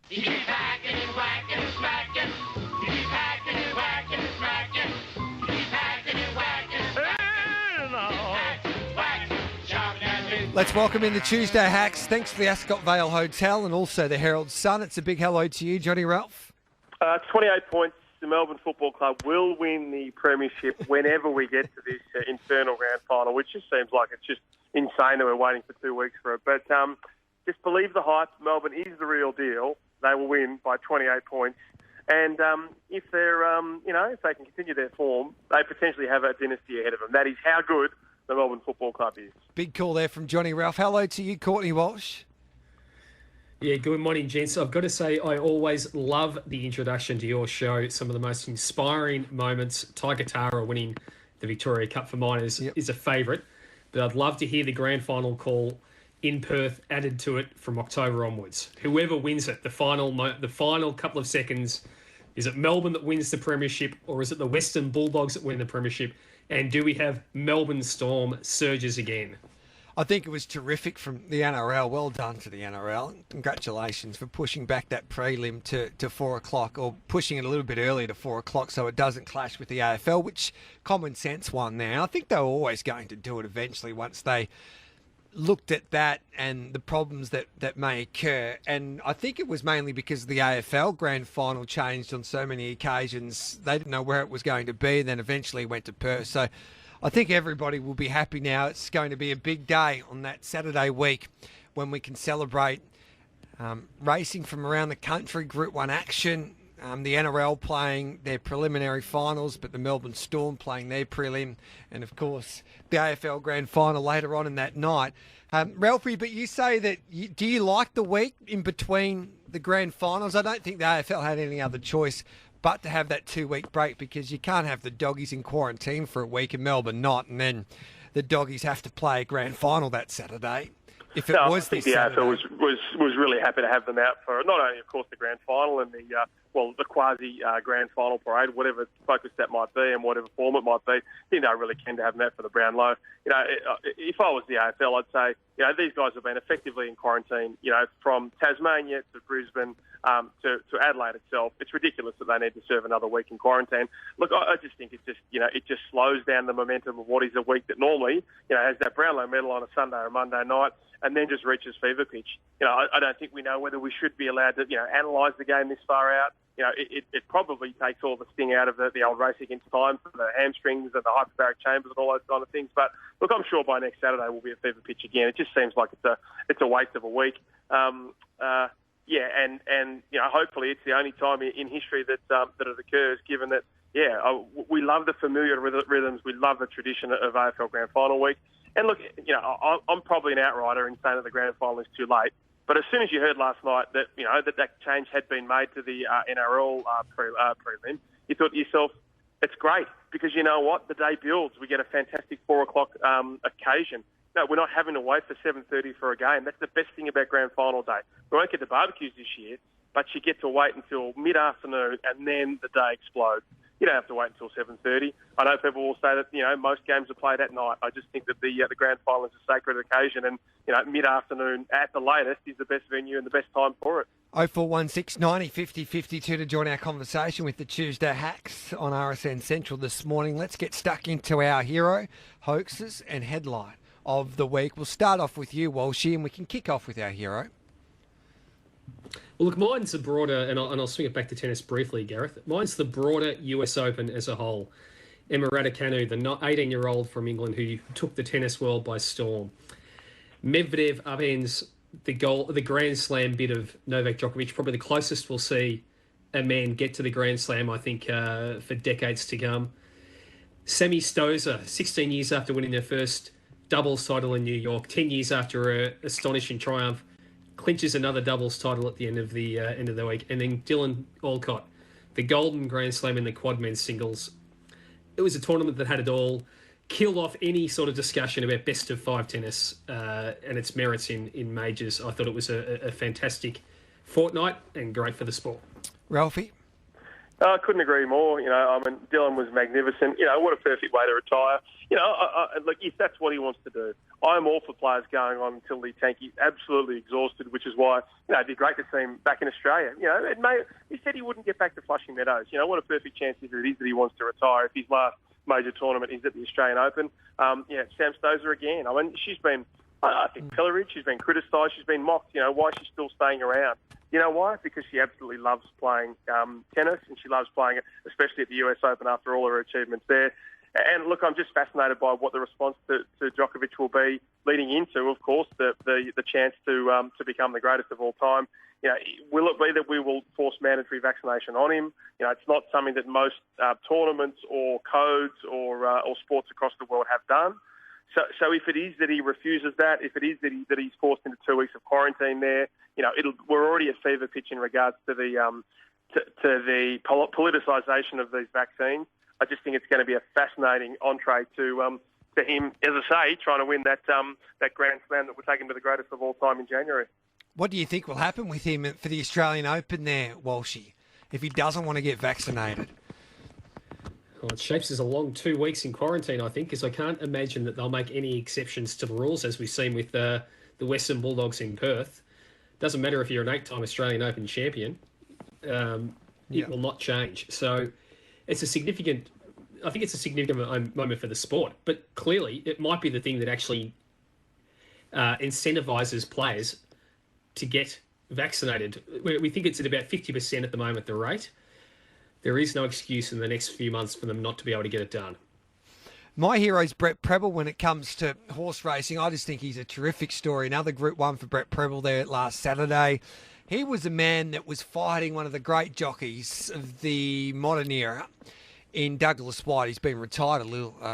You keep hacking and whacking and smacking. You keep hacking and whacking and smacking. You keep hacking and whacking and smacking. Hack, whack, sharp and big. Let's welcome in the Tuesday Hacks. Thanks to the Ascot Vale Hotel and also the Herald Sun. It's a big hello to you, Johnny Ralph. 28 points. The Melbourne Football Club will win the premiership whenever we get to this infernal grand final, which just seems like it's just insane that we're waiting for 2 weeks for it. But just believe the hype. Melbourne is the real deal. They will win by 28 points. And if they're, if they can continue their form, they potentially have a dynasty ahead of them. That is how good the Melbourne Football Club is. Big call there from Johnny Ralph. Hello to you, Courtney Walsh. Yeah, good morning, gents. I've got to say, I always love the introduction to your show. Some of the most inspiring moments. Tiger Tara winning the Victoria Cup for minors is a favourite. But I'd love to hear the grand final call in Perth added to it from October onwards. Whoever wins it, the final couple of seconds, is it Melbourne that wins the premiership or is it the Western Bulldogs that win the premiership? And do we have Melbourne Storm surges again? I think it was terrific from the NRL. Well done to the NRL. Congratulations for pushing back that prelim to 4 o'clock, or pushing it a little bit earlier to 4 o'clock so it doesn't clash with the AFL, which common sense won now. I think they were always going to do it eventually once they looked at that and the problems that may occur. And I think it was mainly because the AFL grand final changed on so many occasions. They didn't know where it was going to be, then eventually went to Perth. So I think everybody will be happy now. It's going to be a big day on that Saturday week when we can celebrate racing from around the country, Group 1 action, the NRL playing their preliminary finals, but the Melbourne Storm playing their prelim, and of course the AFL grand final later on in that night. Ralphie, but you say that, do you like the week in between the grand finals? I don't think the AFL had any other choice but to have that 2 week break, because you can't have the doggies in quarantine for a week and Melbourne not, and then the doggies have to play a grand final that Saturday. If it was I think this the Saturday. AFL was really happy to have them out for not only, of course, the grand final and the quasi grand final parade, whatever focus that might be and whatever form it might be. You know, really keen to have them out for the Brown Low. You know, if I was the AFL, I'd say, these guys have been effectively in quarantine. From Tasmania to Brisbane to Adelaide itself. It's ridiculous that they need to serve another week in quarantine. Look, I just think it just slows down the momentum of what is a week that normally has that Brownlow medal on a Sunday or Monday night, and then just reaches fever pitch. I don't think we know whether we should be allowed to analyse the game this far out. It probably takes all the sting out of the old race against time for the hamstrings and the hyperbaric chambers and all those kind of things. But look, I'm sure by next Saturday we'll be at fever pitch again. It just seems like it's a waste of a week. Hopefully it's the only time in history that it occurs, given that, we love the familiar rhythms. We love the tradition of AFL Grand Final week. And look, I'm probably an outrider in saying that the Grand Final is too late. But as soon as you heard last night that, that change had been made to the NRL prelim, you thought to yourself, it's great, because you know what? The day builds. We get a fantastic 4 o'clock occasion. No, we're not having to wait for 7:30 for a game. That's the best thing about Grand Final day. We won't get the barbecues this year, but you get to wait until mid-afternoon and then the day explodes. You don't have to wait until 7:30. I know people will say that, most games are played at night. I just think that the Grand Final is a sacred occasion, and, mid-afternoon at the latest is the best venue and the best time for it. 0416 90 50 52 to join our conversation with the Tuesday Hacks on RSN Central this morning. Let's get stuck into our hero, hoaxes and headline of the week. We'll start off with you, Walshy, and we can kick off with our hero. Well, look, mine's the broader, and I'll swing it back to tennis briefly, Gareth. Mine's the broader US Open as a whole. Emma Raducanu, the 18-year-old from England who took the tennis world by storm. Medvedev upends the Grand Slam bid of Novak Djokovic, probably the closest we'll see a man get to the Grand Slam, I think, for decades to come. Sammy Stosur, 16 years after winning their first doubles title in New York, 10 years after an astonishing triumph, clinches another doubles title at the end of the week. And then Dylan Alcott, the Golden Grand Slam in the quad men's singles. It was a tournament that had it all, killed off any sort of discussion about best of five tennis and its merits in majors. I thought it was a fantastic fortnight and great for the sport. Ralphie? I couldn't agree more. Dylan was magnificent. What a perfect way to retire. Look, if that's what he wants to do, I'm all for players going on until they tank. He's absolutely exhausted, which is why, it'd be great to see him back in Australia. He said he wouldn't get back to Flushing Meadows. What a perfect chance if it is that he wants to retire. If his last major tournament is at the Australian Open. Sam Stosur again. She's been, I think, pilloried. She's been criticised. She's been mocked. Why she's still staying around. You know why? Because she absolutely loves playing tennis, and she loves playing it, especially at the US Open after all her achievements there. And look, I'm just fascinated by what the response to Djokovic will be leading into, of course, the chance to become the greatest of all time. Will it be that we will force mandatory vaccination on him? It's not something that most tournaments or codes or sports across the world have done. So if it is that he refuses that, if it is that he's forced into 2 weeks of quarantine there, we're already at fever pitch in regards to the politicisation of these vaccines. I just think it's going to be a fascinating entree to him, as I say, trying to win that Grand Slam that will take him to the greatest of all time in January. What do you think will happen with him for the Australian Open there, Walshy, if he doesn't want to get vaccinated? Well, it shapes as a long 2 weeks in quarantine, I think, because I can't imagine that they'll make any exceptions to the rules, as we've seen with the Western Bulldogs in Perth. Doesn't matter if you're an 8-time Australian Open champion, it will not change. So it's a significant moment for the sport. But clearly, it might be the thing that actually incentivises players to get vaccinated. We think it's at about 50% at the moment, the rate. There is no excuse in the next few months for them not to be able to get it done. My hero's Brett Preble when it comes to horse racing. I just think he's a terrific story. Another Group 1 for Brett Preble there last Saturday. He was a man that was fighting one of the great jockeys of the modern era in Douglas White. He's been retired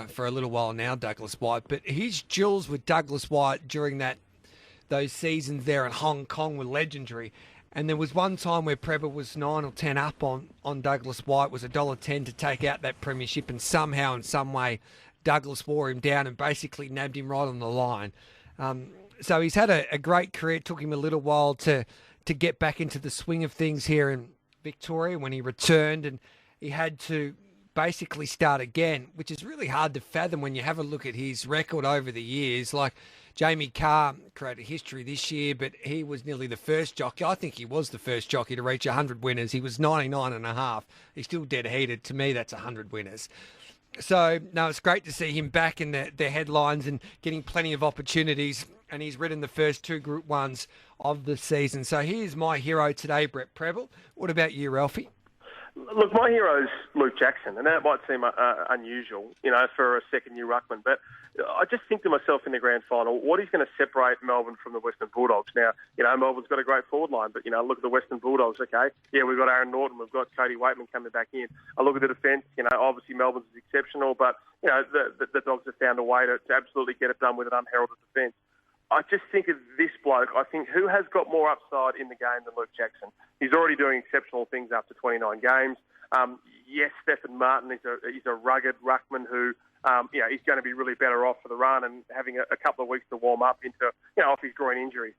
for a little while now, Douglas White. But his duels with Douglas White during those seasons there in Hong Kong were legendary. And there was one time where Preble was 9 or 10 up on Douglas White, was $1.10 to take out that premiership, and somehow, in some way, Douglas wore him down and basically nabbed him right on the line. So he's had a great career. It took him a little while to get back into the swing of things here in Victoria when he returned, and he had to basically start again, which is really hard to fathom when you have a look at his record over the years. Like Jamie Carr created history this year, but he was nearly the first jockey. I think he was the first jockey to reach 100 winners. He was 99 and a half. He's still dead heated. To me, that's 100 winners. So, no, it's great to see him back in the headlines and getting plenty of opportunities. And he's ridden the first 2 Group 1s of the season. So here's my hero today, Brett Preble. What about you, Ralphie? Look, my hero's Luke Jackson, and that might seem unusual, for a second-year ruckman. But I just think to myself in the grand final, what is going to separate Melbourne from the Western Bulldogs? Now, Melbourne's got a great forward line, but, look at the Western Bulldogs, okay? Yeah, we've got Aaron Norton, we've got Cody Waitman coming back in. I look at the defence, obviously Melbourne's is exceptional, but, the Dogs have found a way to absolutely get it done with an unheralded defence. I just think of this bloke, I think, who has got more upside in the game than Luke Jackson. He's already doing exceptional things after 29 games. Yes, Stephen Martin is a rugged ruckman who, he's going to be really better off for the run and having a couple of weeks to warm up into, off his groin injury.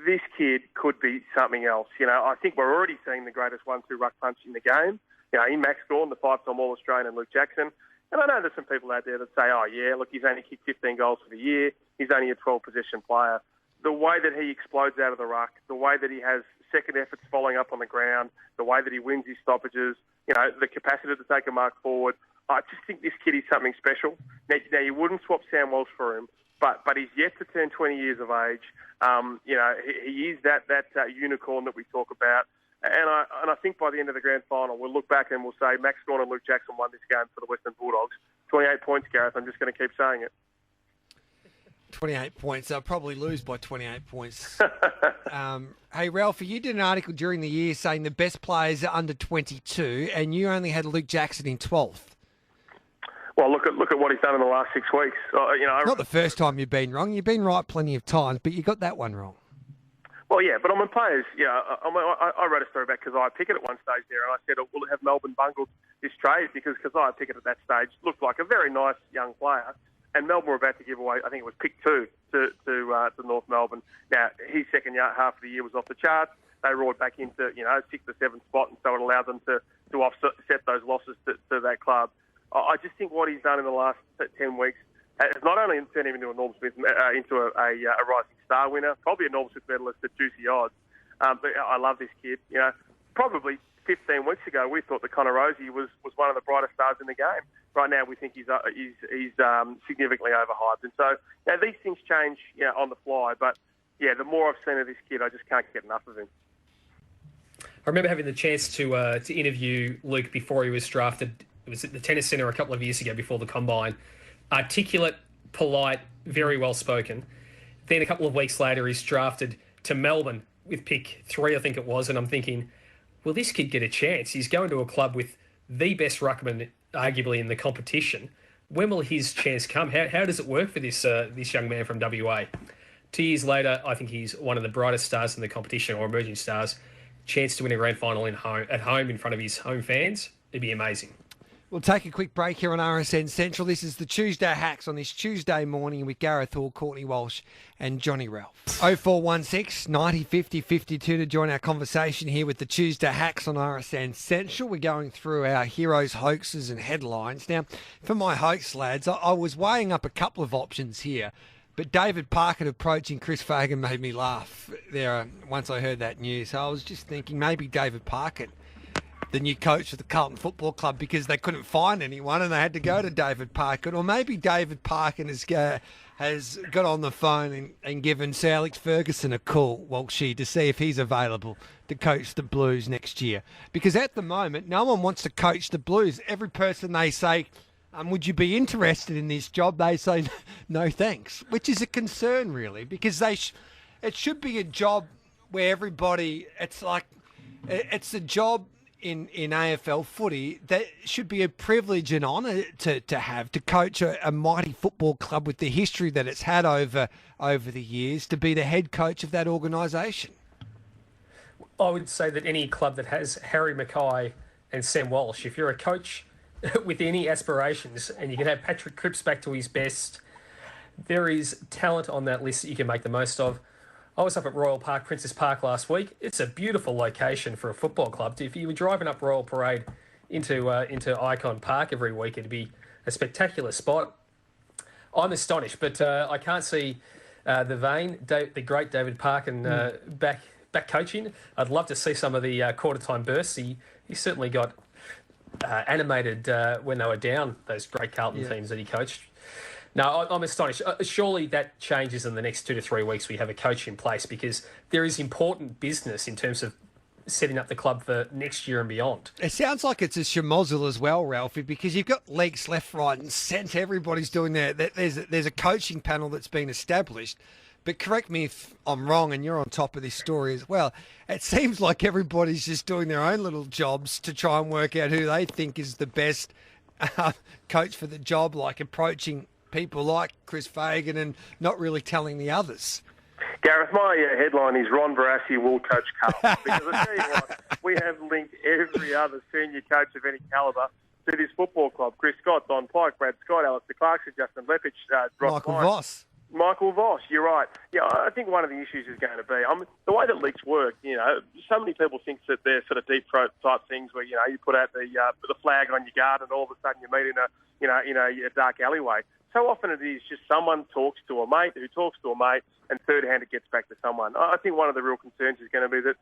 This kid could be something else. I think we're already seeing the greatest 1-2 ruck punch in the game. In Max Gawn, the 5-time All-Australian, and Luke Jackson. And I know there's some people out there that say, oh, yeah, look, he's only kicked 15 goals for the year. He's only a 12-possession player. The way that he explodes out of the ruck, the way that he has second efforts following up on the ground, the way that he wins his stoppages, the capacity to take a mark forward, I just think this kid is something special. Now you wouldn't swap Sam Walsh for him, but he's yet to turn 20 years of age. He is that unicorn that we talk about. And I think by the end of the grand final, we'll look back and we'll say Max Gawn and Luke Jackson won this game for the Western Bulldogs. 28 points, Gareth. I'm just going to keep saying it. 28 points. They'll probably lose by 28 points. Hey, Ralphie, you did an article during the year saying the best players are under 22, and you only had Luke Jackson in 12th. Well, look at what he's done in the last 6 weeks. Not the first time you've been wrong. You've been right plenty of times, but you got that one wrong. Well, yeah, but players, I wrote a story about Keziah Pickett at one stage there, and I said, will have Melbourne bungled this trade? Because Keziah Pickett at that stage looked like a very nice young player, and Melbourne were about to give away, I think it was pick 2 to North Melbourne. Now, his second half of the year was off the charts. they roared back into, 6th or 7th spot, and so it allowed them to offset those losses to that club. I just think what he's done in the last 10 weeks has not only turned him into a Norm Smith, into a Rising Star winner, probably a Norm Smith medalist at juicy odds. But I love this kid. Probably 15 weeks ago, we thought that Connor Rosie was one of the brightest stars in the game. Right now, we think he's significantly overhyped. And so these things change on the fly. But, the more I've seen of this kid, I just can't get enough of him. I remember having the chance to interview Luke before he was drafted. It was at the Tennis Centre a couple of years ago before the Combine. Articulate, polite, very well spoken. Then a couple of weeks later, he's drafted to Melbourne with pick 3, I think it was. And I'm thinking, will this kid get a chance? He's going to a club with the best ruckman, arguably, in the competition. When will his chance come? How does it work for this young man from WA? 2 years later, I think he's one of the brightest stars in the competition, or emerging stars. Chance to win a grand final at home in front of his home fans. It'd be amazing. We'll take a quick break here on RSN Central. This is the Tuesday Hacks on this Tuesday morning with Gareth Hall, Courtney Walsh and Johnny Ralph. 0416 90 50 52 to join our conversation here with the Tuesday Hacks on RSN Central. We're going through our heroes, hoaxes and headlines. Now, for my hoax, lads, I was weighing up a couple of options here, but David Parkett approaching Chris Fagan made me laugh there once I heard that news. So I was just thinking maybe David Parkett, the new coach of the Carlton Football Club, because they couldn't find anyone and they had to go to David Parkett. Or maybe David Parkett has got on the phone and given Sir Alex Ferguson a call, Walshy, to see if he's available to coach the Blues next year. Because at the moment, no one wants to coach the Blues. Every person they say, would you be interested in this job? They say, no thanks, which is a concern, really, because it should be a job where everybody, it's a job in AFL footy that should be a privilege and honour to have, to coach a mighty football club with the history that it's had over the years, to be the head coach of that organisation. I would say that any club that has Harry Mackay and Sam Walsh, if you're a coach with any aspirations and you can have Patrick Cripps back to his best, there is talent on that list that you can make the most of. I was up at Royal Park, Princess Park last week. It's a beautiful location for a football club. If you were driving up Royal Parade into Icon Park every week, it'd be a spectacular spot. I'm astonished, but I can't see the great David Parkin back coaching. I'd love to see some of the quarter-time bursts. He certainly got animated when they were down, those great Carlton teams that he coached. No, I'm astonished. Surely that changes in the next 2 to 3 weeks. We have a coach in place, because there is important business in terms of setting up the club for next year and beyond. It sounds like it's a schmozzle as well, Ralphie, because you've got leagues left, right and centre. Everybody's doing there's a coaching panel that's been established. But correct me if I'm wrong, and you're on top of this story as well. It seems like everybody's just doing their own little jobs to try and work out who they think is the best coach for the job, like approaching people like Chris Fagan and not really telling the others. Gareth, my headline is Ron Barassi will coach Carlton. Because I tell you what, we have linked every other senior coach of any calibre to this football club. Chris Scott, Don Pike, Brad Scott, Alistair Clarkson, Justin Lepich, Michael Voss, you're right. Yeah, I think one of the issues is going to be, the way that leaks work, so many people think that they're sort of deep throat type things where, you put out the flag on your guard and all of a sudden you meet in a dark alleyway. So often it is just someone talks to a mate who talks to a mate, and third hand it gets back to someone. I think one of the real concerns is going to be that,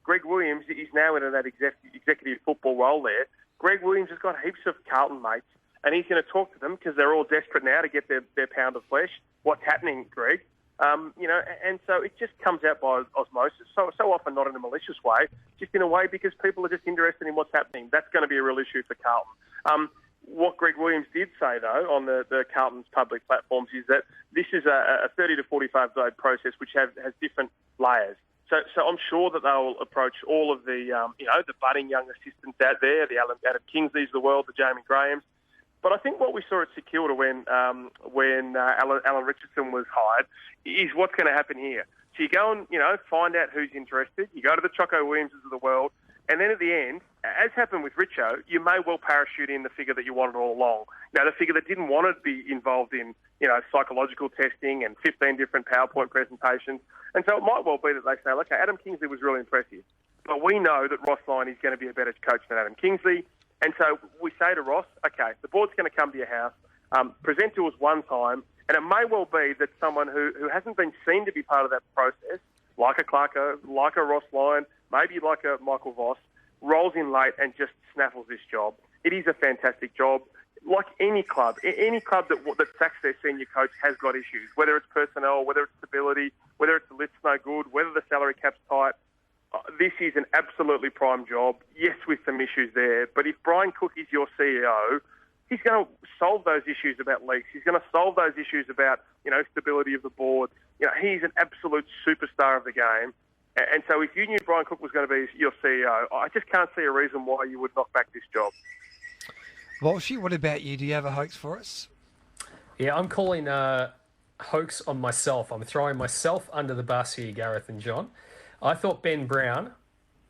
Greg Williams is now in that executive football role there. Greg Williams has got heaps of Carlton mates, and he's going to talk to them because they're all desperate now to get their pound of flesh. What's happening, Greg? And so it just comes out by osmosis. So often not in a malicious way, just in a way because people are just interested in what's happening. That's going to be a real issue for Carlton. What Greg Williams did say, though, on the Carlton's public platforms is that this is a 30 to 45-day process which has different layers. So I'm sure that they'll approach all of the budding young assistants out there, the Adam Kingsleys of the world, the Jamie Grahams. But I think what we saw at St Kilda when Alan Richardson was hired is what's going to happen here. So you go and find out who's interested. You go to the Choco Williamses of the world, and then at the end, as happened with Richo, you may well parachute in the figure that you wanted all along. The figure that didn't want to be involved in, psychological testing and 15 different PowerPoint presentations. And so it might well be that they say, okay, Adam Kingsley was really impressive, but we know that Ross Lyon is going to be a better coach than Adam Kingsley. And so we say to Ross, okay, the board's going to come to your house, present to us one time, and it may well be that someone who hasn't been seen to be part of that process, like a Clarko, like a Ross Lyon, maybe like a Michael Voss, rolls in late and just snaffles this job. It is a fantastic job. Like any club that sacks their senior coach has got issues, whether it's personnel, whether it's stability, whether it's the list's no good, whether the salary cap's tight. This is an absolutely prime job, yes, with some issues there. But if Brian Cook is your CEO, he's going to solve those issues about leaks. He's going to solve those issues about, stability of the board. He's an absolute superstar of the game. And so if you knew Brian Cook was going to be your CEO, I just can't see a reason why you would knock back this job. Walshy, what about you? Do you have a hoax for us? Yeah, I'm calling hoax on myself. I'm throwing myself under the bus here, Gareth and John. I thought Ben Brown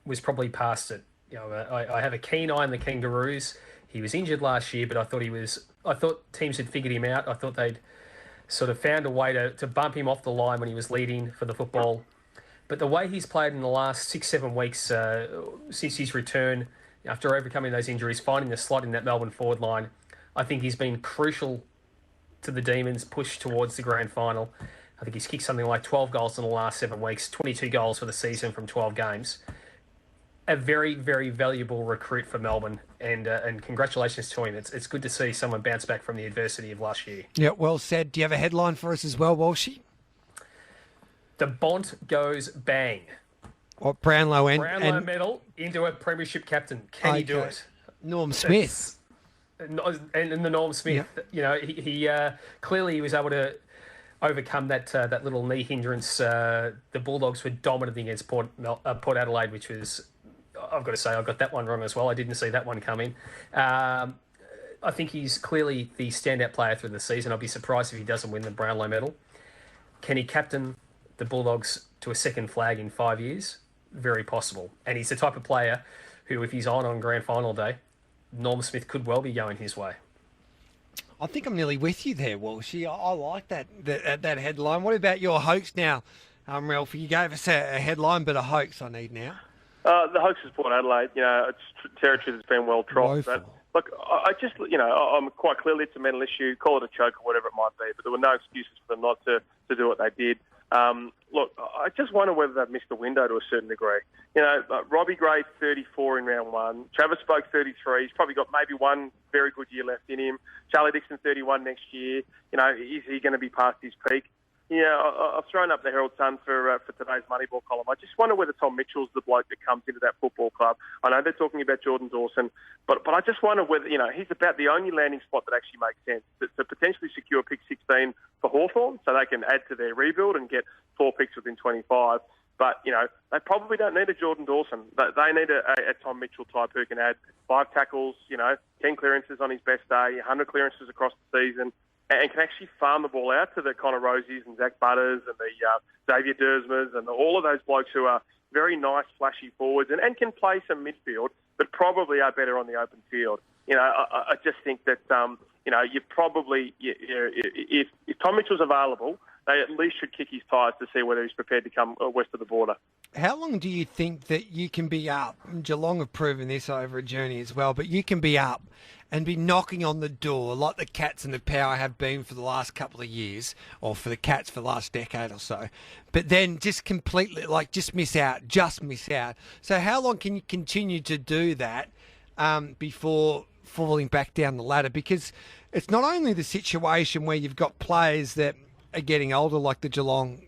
was probably past it. I have a keen eye on the Kangaroos. He was injured last year, but I thought teams had figured him out. I thought they'd sort of found a way to bump him off the line when he was leading for the football. But the way he's played in the last 6-7 weeks since his return, after overcoming those injuries, finding the slot in that Melbourne forward line, I think he's been crucial to the Demons' push towards the grand final. I think he's kicked something like 12 goals in the last 7 weeks, 22 goals for the season from 12 games. A very, very valuable recruit for Melbourne, and congratulations to him. It's good to see someone bounce back from the adversity of last year. Yeah, well said. Do you have a headline for us as well, Walshy? The Bont goes bang. What, Brownlow Brownlow medal into a premiership captain. Can he do it? Norm Smith. And the Norm Smith. Yeah. He clearly he was able to overcome that little knee hindrance. The Bulldogs were dominant against Port Adelaide, which was, I've got to say, I got that one wrong as well. I didn't see that one coming. I think he's clearly the standout player through the season. I'll be surprised if he doesn't win the Brownlow medal. Can he captain the Bulldogs to a second flag in 5 years? Very possible. And he's the type of player who, if he's on grand final day, Norm Smith could well be going his way. I think I'm nearly with you there, Walshy. I like that headline. What about your hoax now, Ralph? You gave us a headline, but a hoax I need now. The hoax is Port Adelaide. It's territory that's been well trod. But look, I just, I'm quite clearly it's a mental issue. Call it a choke or whatever it might be. But there were no excuses for them not to do what they did. Look, I just wonder whether they've missed the window to a certain degree. Robbie Gray, 34 in round one. Travis Spoke, 33. He's probably got maybe one very good year left in him. Charlie Dixon, 31 next year. Is he going to be past his peak? I've thrown up the Herald Sun for today's Moneyball column. I just wonder whether Tom Mitchell's the bloke that comes into that football club. I know they're talking about Jordan Dawson, but I just wonder whether, he's about the only landing spot that actually makes sense to potentially secure pick 16 for Hawthorn so they can add to their rebuild and get 4 picks within 25. But, they probably don't need a Jordan Dawson. They need a Tom Mitchell type who can add 5 tackles, 10 clearances on his best day, 100 clearances across the season, and can actually farm the ball out to the Connor Rosies and Zach Butters and the Xavier Dersmers and all of those blokes who are very nice, flashy forwards and can play some midfield, but probably are better on the open field. I just think that, you probably, if Tom Mitchell's available, they at least should kick his tyres to see whether he's prepared to come west of the border. How long do you think that you can be up? Geelong have proven this over a journey as well, but you can be up and be knocking on the door like the Cats and the Power have been for the last couple of years, or for the Cats for the last decade or so, but then just completely, just miss out. So how long can you continue to do that before falling back down the ladder? Because it's not only the situation where you've got players that are getting older, like the Geelong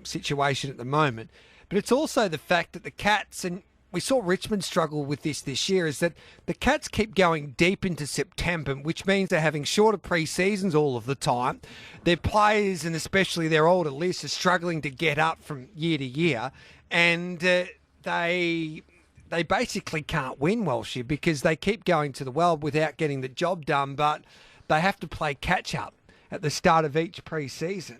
situation at the moment, but it's also the fact that the Cats, and we saw Richmond struggle with this year, is that the Cats keep going deep into September, which means they're having shorter pre-seasons all of the time. Their players, and especially their older lists, are struggling to get up from year to year, and they basically can't win, Walshy, because they keep going to the well without getting the job done, but they have to play catch-up at the start of each pre-season.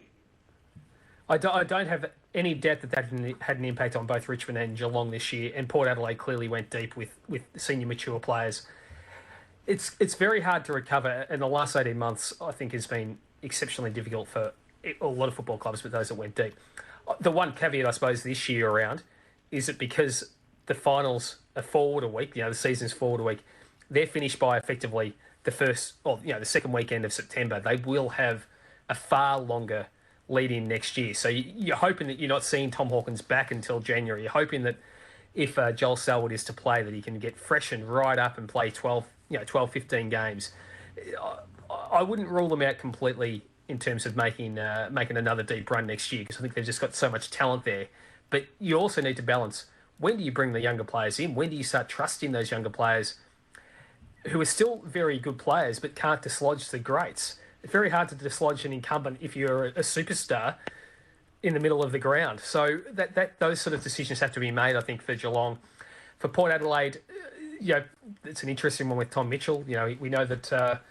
I don't have any doubt that had an impact on both Richmond and Geelong this year, and Port Adelaide clearly went deep with senior mature players. It's very hard to recover, and the last 18 months, I think, has been exceptionally difficult for a lot of football clubs, but those that went deep. The one caveat, I suppose, this year around is that because the finals are forward a week, the season's forward a week, they're finished by effectively the second weekend of September. They will have a far longer lead in next year. So you're hoping that you're not seeing Tom Hawkins back until January. You're hoping that if Joel Selwood is to play, that he can get freshened right up and play 12, 15 games. I wouldn't rule them out completely in terms of making another deep run next year, because I think they've just got so much talent there. But you also need to balance, when do you bring the younger players in? When do you start trusting those younger players who are still very good players but can't dislodge the greats? It's very hard to dislodge an incumbent if you're a superstar in the middle of the ground. So that those sort of decisions have to be made, I think, for Geelong. For Port Adelaide, it's an interesting one with Tom Mitchell. We know that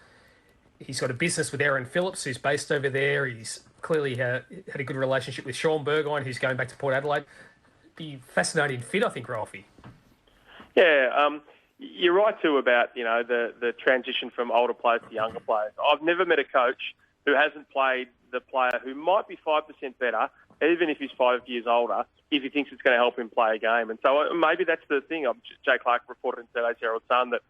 he's got a business with Aaron Phillips, who's based over there. He's clearly had a good relationship with Sean Burgoyne, who's going back to Port Adelaide. Be fascinating fit, I think, Ralphie. Yeah, you're right too about the transition from older players to younger players. I've never met a coach who hasn't played the player who might be 5% better, even if he's 5 years older, if he thinks it's going to help him play a game. And so maybe that's the thing. Jay Clark reported in today's Herald Sun that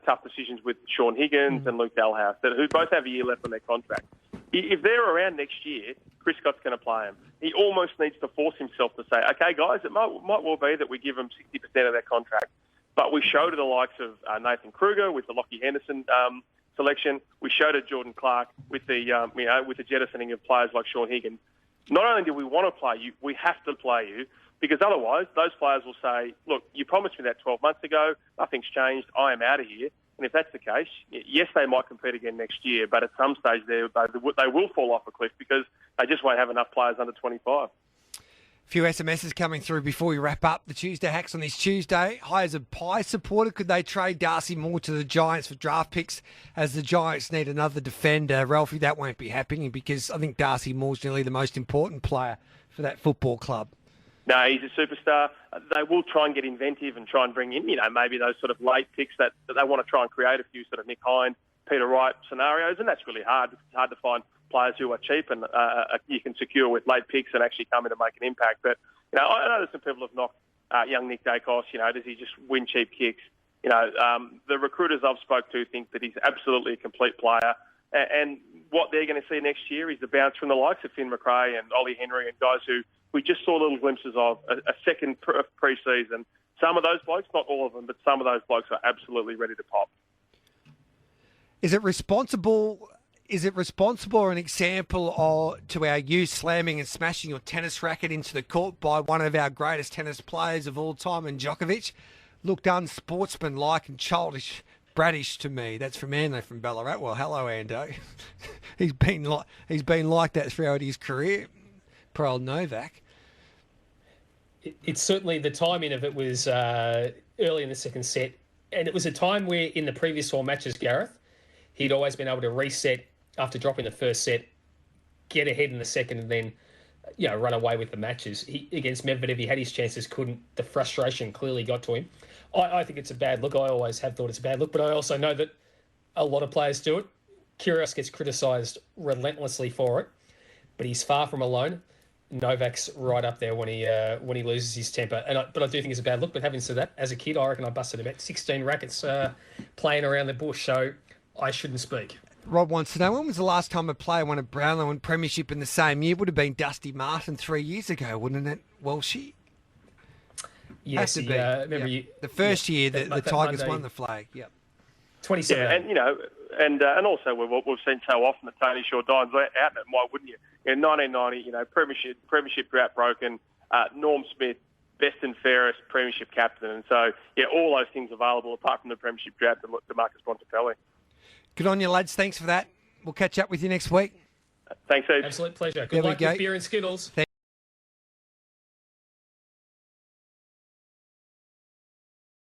tough decisions with Sean Higgins and Luke Dalhouse, who both have a year left on their contract. If they're around next year, Chris Scott's going to play him. He almost needs to force himself to say, okay, guys, it might well be that we give them 60% of their contract. But we showed to the likes of Nathan Kruger with the Lockie Henderson selection. We showed it Jordan Clark with the with the jettisoning of players like Sean Higgins. Not only do we want to play you, we have to play you, because otherwise those players will say, look, you promised me that 12 months ago. Nothing's changed. I am out of here. And if that's the case, yes, they might compete again next year, but at some stage they will fall off a cliff because they just won't have enough players under 25. A few SMSs coming through before we wrap up the Tuesday Hacks on this Tuesday. Hi, as a Pie supporter, could they trade Darcy Moore to the Giants for draft picks, as the Giants need another defender? Ralphie, that won't be happening, because I think Darcy Moore's nearly the most important player for that football club. No, he's a superstar. They will try and get inventive and try and bring in, maybe those sort of late picks that they want to try and create a few sort of Nick Hind, Peter Wright scenarios, and that's really hard. It's hard to find players who are cheap and you can secure with late picks and actually come in and make an impact. But, I know there's some people have knocked young Nick Dacos. Does he just win cheap kicks? The recruiters I've spoke to think that he's absolutely a complete player. And what they're going to see next year is the bounce from the likes of Finn McRae and Ollie Henry and guys who we just saw little glimpses of a second pre-season. Some of those blokes, not all of them, but some of those blokes are absolutely ready to pop. Is it responsible or an example to our youth slamming and smashing your tennis racket into the court by one of our greatest tennis players of all time, and Djokovic? Looked unsportsmanlike and childish, bratish to me. That's from Ando from Ballarat. Well, hello, Ando. he's been like that throughout his career. Poor old Novak. It's certainly, the timing of it was early in the second set, and it was a time where in the previous 4 matches, Gareth, he'd always been able to reset after dropping the first set, get ahead in the second, and then run away with the matches. Against Medvedev, he had his chances, couldn't. The frustration clearly got to him. I think it's a bad look. I always have thought it's a bad look, but I also know that a lot of players do it. Kyrgios gets criticised relentlessly for it, but he's far from alone. Novak's right up there when he loses his temper, but I do think it's a bad look. But having said that, as a kid, I reckon I busted about 16 rackets playing around the bush, so I shouldn't speak. Rob wants to know, when was the last time a player won a Brownlow and Premiership in the same year? Would have been Dusty Martin 3 years ago, wouldn't it, Welshie? Yes, remember the first year the Tigers Monday won the flag. Yep. 27. Yeah, and also we've seen so often that Tony Shaw dines out, and why wouldn't you? In 1990, Premiership drought broken, Norm Smith, best and fairest Premiership captain, and so all those things available apart from the Premiership drought to Marcus Bontempelli. Good on you, lads. Thanks for that. We'll catch up with you next week. Thanks, Eve. Absolute pleasure. Good luck with beer and Skittles.